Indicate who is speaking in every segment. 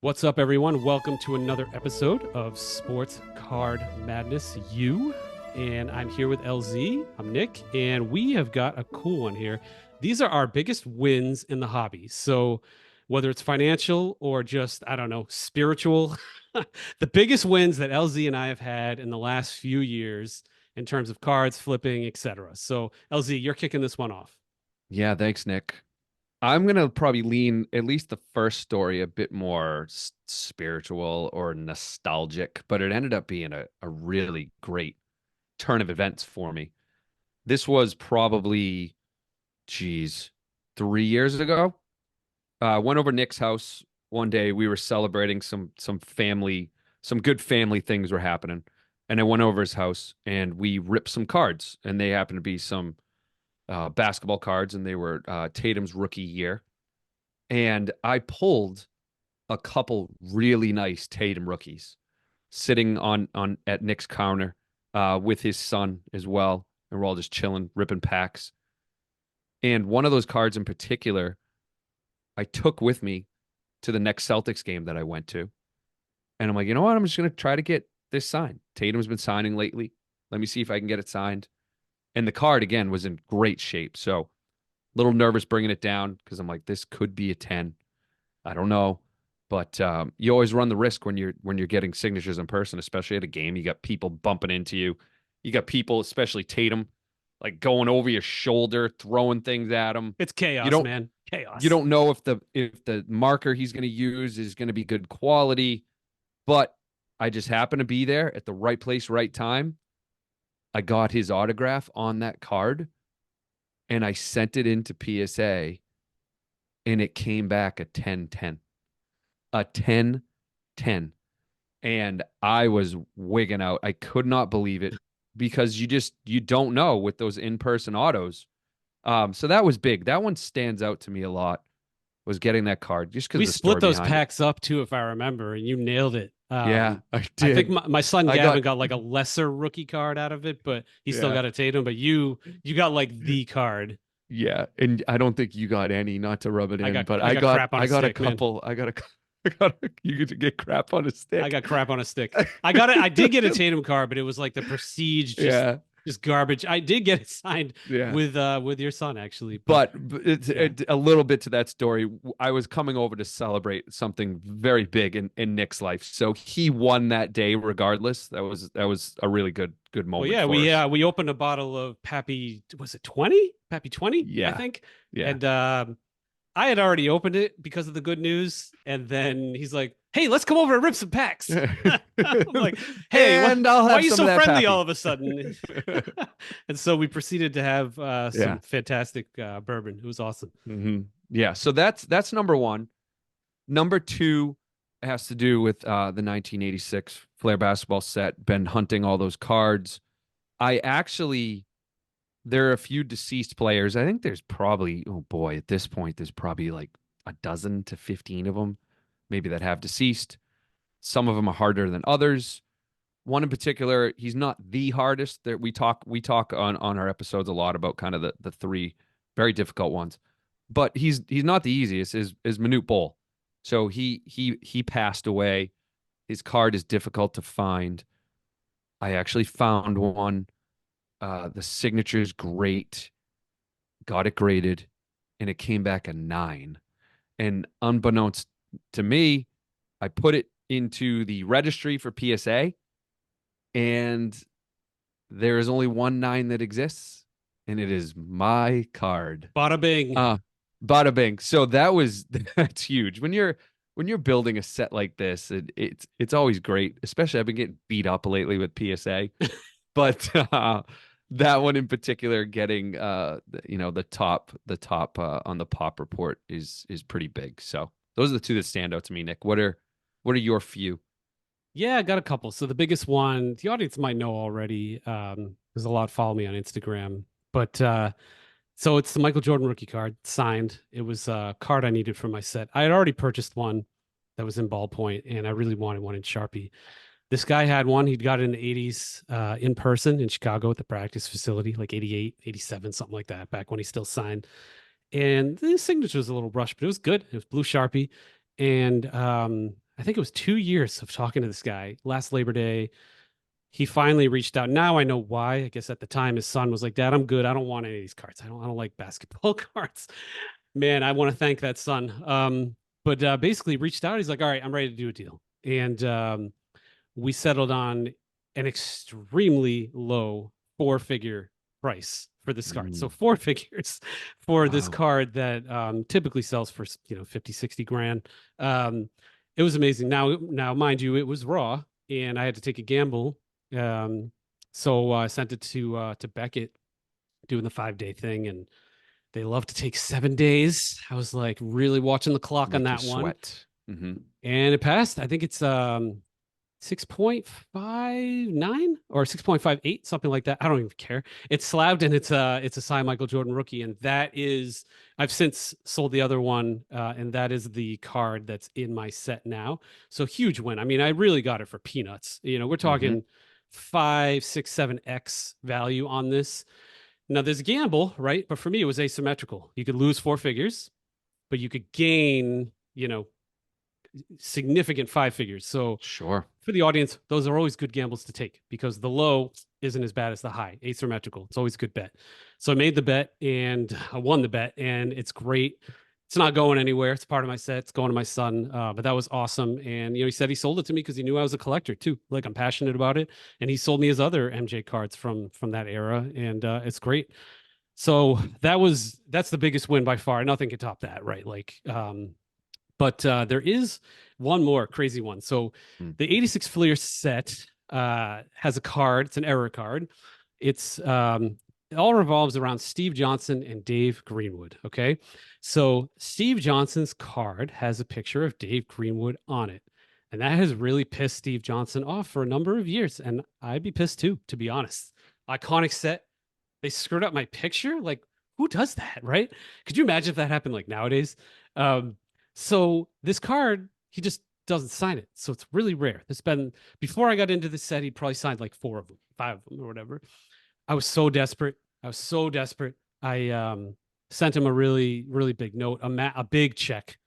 Speaker 1: What's up, everyone? Welcome to another episode of Sports Card Madness and I'm here with LZ. I'm Nick, and we have got a cool one here. These are our biggest wins in the hobby. So, whether it's financial or just, I don't know, spiritual, the biggest wins that LZ and I have had in the last few years in terms of cards, flipping, etc. So, LZ, you're kicking this one off.
Speaker 2: Yeah, thanks, Nick. I'm gonna probably lean at least the first story a bit more spiritual or nostalgic, but it ended up being a really great turn of events for me. This was probably, geez, 3 years ago. Went over Nick's house one day. We were celebrating some family, some good family things were happening, and I went over his house and we ripped some cards, and they happened to be some basketball cards, and they were Tatum's rookie year. And I pulled a couple really nice Tatum rookies sitting on at Nick's counter with his son as well, and we're all just chilling, ripping packs. And one of those cards in particular, I took with me to the next Celtics game that I went to, and I'm like, you know what? I'm just gonna try to get this signed. Tatum's been signing lately. Let me see if I can get it signed. And the card again was in great shape, so little nervous bringing it down because I'm like, this could be a 10. I don't know. But you always run the risk when you're getting signatures in person, especially at a game. You got people bumping into you. You got people, especially Tatum, like going over your shoulder, throwing things at him.
Speaker 1: It's
Speaker 2: You
Speaker 1: chaos,
Speaker 2: don't
Speaker 1: man.
Speaker 2: you
Speaker 1: Chaos.
Speaker 2: don't know if the marker he's going to use is going to be good quality. But I just happened to be there at the right place, right time. I got his autograph on that card and I sent it into PSA and it came back a 10-10, a 10-10. And I was wigging out. I could not believe it because you don't know with those in-person autos. So that was big. That one stands out to me a lot, was getting that card just because
Speaker 1: We
Speaker 2: of the
Speaker 1: split
Speaker 2: story
Speaker 1: those
Speaker 2: behind it.
Speaker 1: packs up too, if I remember, and you nailed it.
Speaker 2: Yeah, I
Speaker 1: I think
Speaker 2: did.
Speaker 1: my son
Speaker 2: I
Speaker 1: Gavin
Speaker 2: got
Speaker 1: got like a lesser rookie card out of it, but he still
Speaker 2: yeah.
Speaker 1: got a Tatum. But you got like the card.
Speaker 2: Yeah, and I don't think you got any, not to rub it
Speaker 1: I
Speaker 2: in,
Speaker 1: got
Speaker 2: but
Speaker 1: I
Speaker 2: I
Speaker 1: got
Speaker 2: got
Speaker 1: crap on
Speaker 2: I
Speaker 1: a
Speaker 2: got a
Speaker 1: stick, man.
Speaker 2: couple. You get to get crap on a
Speaker 1: I
Speaker 2: stick.
Speaker 1: got crap on a stick. I got it. I did get a Tatum card, but it was like the prestige,
Speaker 2: Yeah,
Speaker 1: just garbage. I did get it signed
Speaker 2: yeah.
Speaker 1: with your son actually,
Speaker 2: But it's
Speaker 1: yeah.
Speaker 2: a little bit to that story. I was coming over to celebrate something very big in Nick's life, so he won that day regardless. That was a really good
Speaker 1: Well,
Speaker 2: moment
Speaker 1: yeah,
Speaker 2: for us.
Speaker 1: we opened a bottle of Pappy. Was it 20? Pappy 20, I
Speaker 2: Yeah,
Speaker 1: think.
Speaker 2: yeah.
Speaker 1: And I had already opened it because of the good news, and then he's like, "Hey, let's come over and rip some packs." I'm like, "Hey, what?
Speaker 2: And I'll
Speaker 1: Why are
Speaker 2: have
Speaker 1: you
Speaker 2: some of
Speaker 1: so
Speaker 2: that
Speaker 1: friendly all
Speaker 2: pappy.
Speaker 1: of a sudden?" And so we proceeded to have
Speaker 2: Yeah.
Speaker 1: some fantastic bourbon. It was awesome.
Speaker 2: Yeah. So that's number one. Number two has to do with the 1986 Flair basketball set. Been hunting all those cards. I actually, there are a few deceased players. I think there's probably, oh boy, at this point, there's probably like a dozen to 15 of them, maybe that have deceased. Some of them are harder than others. One in particular, he's not the hardest. That we talk on our episodes a lot about kind of the three very difficult ones, but he's not the easiest. Is Manute Bol. So he passed away. His card is difficult to find. I actually found one. The signature is great. Got it graded, and it came back a 9. And unbeknownst to me, I put it into the registry for PSA, and there is only one 9 that exists, and it is my card.
Speaker 1: Bada bing.
Speaker 2: Uh, Bada bing. So that was that's huge. When you're building a set like this, it's always great. Especially I've been getting beat up lately with PSA, but that one in particular, getting the top on the pop report is pretty big. So those are the two that stand out to me, Nick. What are your few?
Speaker 1: Yeah, I got a couple. So the biggest one, the audience might know already. There's a lot follow me on Instagram, but so it's the Michael Jordan rookie card signed. It was a card I needed for my set. I had already purchased one that was in ballpoint, and I really wanted one in Sharpie. This guy had one. He'd got it in the 80s in person in Chicago at the practice facility, like 88, 87, something like that, back when he still signed. And the signature was a little rushed, but it was good. It was blue Sharpie. And I think it was 2 years of talking to this guy. Last Labor Day, he finally reached out. Now I know why. I guess at the time his son was like, "Dad, I'm good. I don't want any of these cards. I don't like basketball cards." Man, I want to thank that son. But basically reached out. He's like, "All right, I'm ready to do a deal," and we settled on an extremely low four-figure price for this card. So
Speaker 2: Mm,
Speaker 1: four figures for this
Speaker 2: wow.
Speaker 1: card that typically sells for 50, 60 grand. It was amazing. Now, mind you, it was raw, and I had to take a gamble. So I sent it to Beckett doing the 5 day thing, and they love to take 7 days. I was like really watching the clock on
Speaker 2: Make you
Speaker 1: that one,
Speaker 2: sweat. Hmm.
Speaker 1: and it passed. I think it's 6.59 or 6.58, something like that. I don't even care. It's slabbed and it's a signed Michael Jordan rookie. And that is, I've since sold the other one, and that is the card that's in my set now. So huge win. I mean, I really got it for peanuts. We're
Speaker 2: Hmm.
Speaker 1: talking 5, 6, 7x value on this. Now there's a gamble, right? But for me, it was asymmetrical. You could lose four figures, but you could gain, significant five figures. So
Speaker 2: Sure.
Speaker 1: for the audience, those are always good gambles to take because the low isn't as bad as the high. Asymmetrical. It's always a good bet. So I made the bet and I won the bet, and it's great. It's not going anywhere. It's part of my set. It's going to my son. But that was awesome. And he said he sold it to me because he knew I was a collector too. Like I'm passionate about it, and he sold me his other MJ cards from that era, and it's great. So that's the biggest win by far. Nothing can top that, right? But there is one more crazy one. So
Speaker 2: Mm.
Speaker 1: the 86 Fleer set has a card. It's an error card. It's it all revolves around Steve Johnson and Dave Greenwood. Okay. So Steve Johnson's card has a picture of Dave Greenwood on it. And that has really pissed Steve Johnson off for a number of years. And I'd be pissed too, to be honest. Iconic set, they screwed up my picture. Like, who does that, right? Could you imagine if that happened like nowadays? Um, so this card, he just doesn't sign it. So it's really rare. There's been before I got into this set, he probably signed like four of them, five of them, or whatever. I was so desperate. I was so desperate. I sent him a really, really big note, a big check,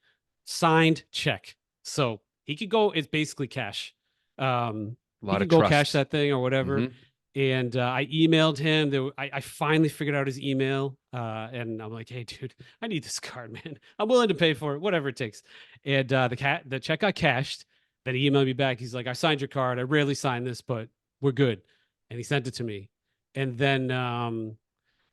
Speaker 1: signed check. So he could go. It's basically cash.
Speaker 2: A
Speaker 1: He
Speaker 2: lot
Speaker 1: could
Speaker 2: of
Speaker 1: go cash
Speaker 2: trust.
Speaker 1: that thing or whatever.
Speaker 2: Hmm.
Speaker 1: And I emailed him. I finally figured out his email, and I'm like, "Hey, dude, I need this card, man. I'm willing to pay for it, whatever it takes." And the check got cashed. Then he emailed me back. He's like, "I signed your card. I rarely sign this, but we're good." And he sent it to me. And then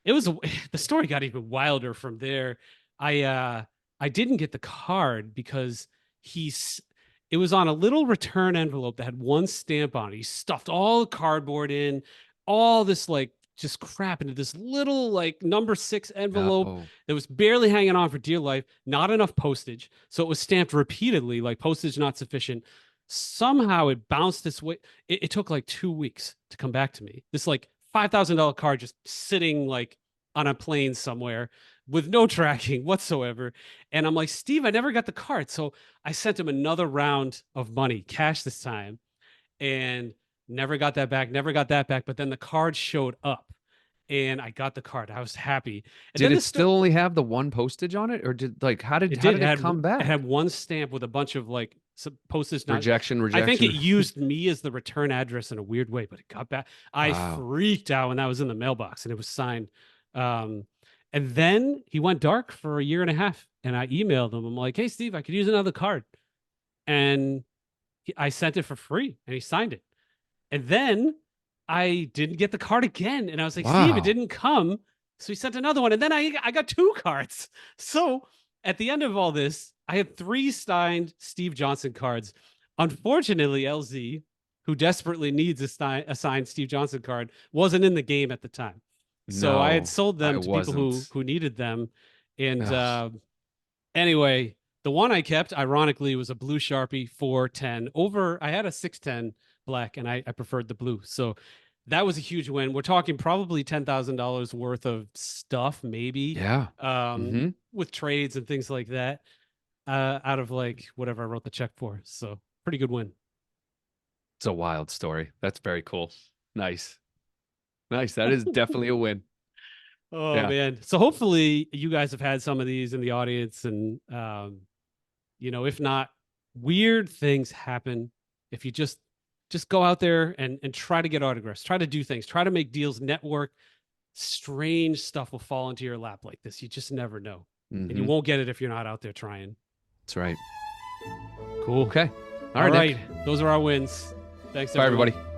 Speaker 1: it was the story got even wilder from there. I uh I didn't get the card because he's it was on a little return envelope that had one stamp on it. He stuffed all the cardboard in, all this like just crap into this little like number 6 envelope
Speaker 2: Oh,
Speaker 1: that was barely hanging on for dear life, not enough postage. So it was stamped repeatedly, like postage not sufficient. Somehow it bounced this way. It took like 2 weeks to come back to me. This like $5,000 card just sitting like on a plane somewhere with no tracking whatsoever. And I'm like, Steve, I never got the card. So I sent him another round of money, cash this time, and never got that back, never got that back. But then the card showed up and I got the card. I was happy. And
Speaker 2: did
Speaker 1: then
Speaker 2: it still only have the one postage on it, or did like
Speaker 1: it
Speaker 2: how
Speaker 1: did.
Speaker 2: did it come
Speaker 1: It had
Speaker 2: back?
Speaker 1: one stamp with a bunch of like some postage. Not.
Speaker 2: Rejection,
Speaker 1: I think it
Speaker 2: rejection.
Speaker 1: used me as the return address in a weird way, but it got back. I
Speaker 2: Wow.
Speaker 1: freaked out when that was in the mailbox and it was signed. Um, and then he went dark for a year and a half, and I emailed him. I'm like, "Hey, Steve, I could use another card," and I sent it for free, and he signed it. And then I didn't get the card again. And I was like, Steve, it
Speaker 2: Wow.
Speaker 1: didn't come. So he sent another one. And then I got two cards. So at the end of all this, I had three signed Steve Johnson cards. Unfortunately, LZ, who desperately needs a signed Steve Johnson card, wasn't in the game at the time. So I had
Speaker 2: No,
Speaker 1: sold
Speaker 2: I
Speaker 1: them to people who
Speaker 2: wasn't.
Speaker 1: who needed them. And
Speaker 2: Ugh.
Speaker 1: anyway, the one I kept, ironically, was a blue Sharpie 410 over. I had a 610 black, and I preferred the blue. So that was a huge win. We're talking probably $10,000 worth of stuff, maybe,
Speaker 2: Yeah. Hmm.
Speaker 1: with trades and things like that, out of like whatever I wrote the check for. So pretty good win.
Speaker 2: It's a wild story. That's very cool. Nice. Nice. That is definitely a win.
Speaker 1: Oh
Speaker 2: Yeah.
Speaker 1: man. So hopefully you guys have had some of these in the audience, and if not, weird things happen if you just go out there and try to get autographs, try to do things, try to make deals, network. Strange stuff will fall into your lap like this. You just never know. And you
Speaker 2: Mm-hmm.
Speaker 1: won't get it if you're not out there trying.
Speaker 2: That's right.
Speaker 1: Cool.
Speaker 2: Okay. All
Speaker 1: All
Speaker 2: right,
Speaker 1: right.
Speaker 2: Nick.
Speaker 1: Those are our wins. Thanks,
Speaker 2: Bye,
Speaker 1: everyone.
Speaker 2: everybody.